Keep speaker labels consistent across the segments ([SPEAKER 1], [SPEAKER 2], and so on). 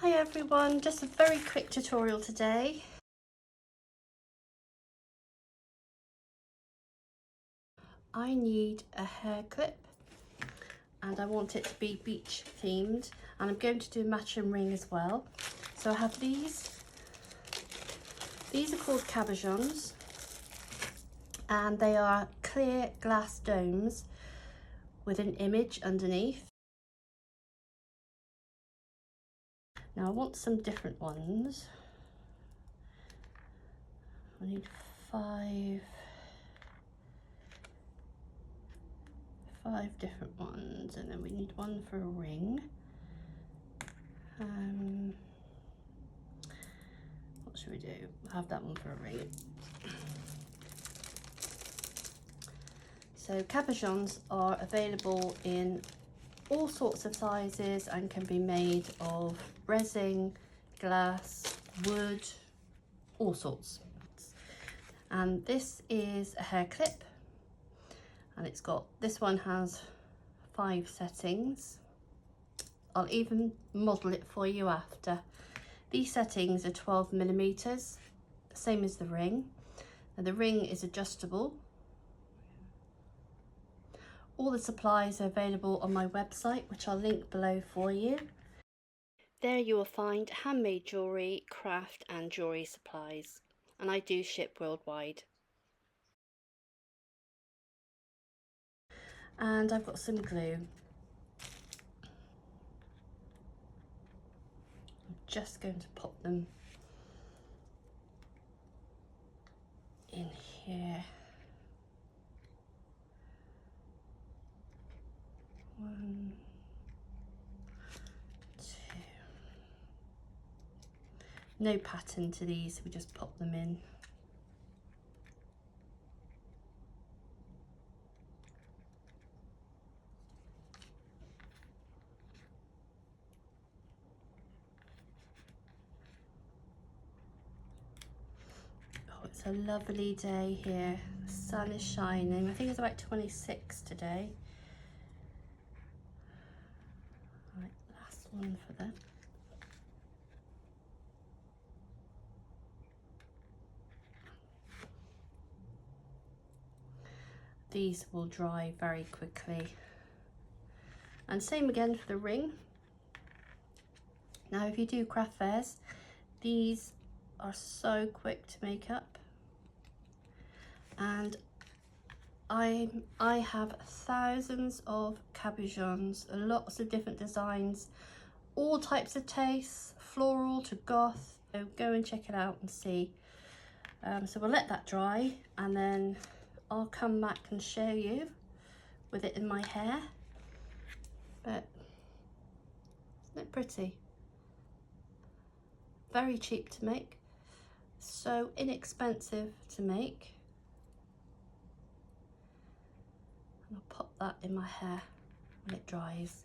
[SPEAKER 1] Hi everyone, just a very quick tutorial today. I need a hair clip and I want it to be beach themed, and I'm going to do a matching ring as well. So I have these are called cabochons and they are clear glass domes with an image underneath. Now I want some different ones. I need five different ones, and then we need one for a ring. What should we do? I'll have that one for a ring. So cabochons are available in all sorts of sizes and can be made of resin, glass, wood, all sorts. And this is a hair clip, and this one has 5 settings. I'll even model it for you after. These settings are 12mm, same as the ring. And the ring is adjustable. All the supplies are available on my website, which I'll link below for you. There you will find handmade jewellery, craft and jewellery supplies, and I do ship worldwide. And I've got some glue. I'm just going to pop them in here. 1, 2. No pattern to these, we just pop them in. Oh, it's a lovely day here. The sun is shining. I think it's about 26 today. Right, last one for that. These will dry very quickly. And same again for the ring. Now if you do craft fairs, these are so quick to make up. And I have thousands of cabochons, lots of different designs, all types of tastes, floral to goth. So go and check it out and see. So we'll let that dry, and then I'll come back and show you with it in my hair. But isn't it pretty? Very cheap to make, so inexpensive to make. And I'll pop that in my hair when it dries.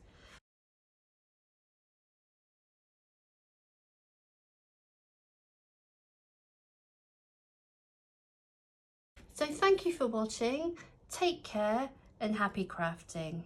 [SPEAKER 1] So thank you for watching, take care and happy crafting.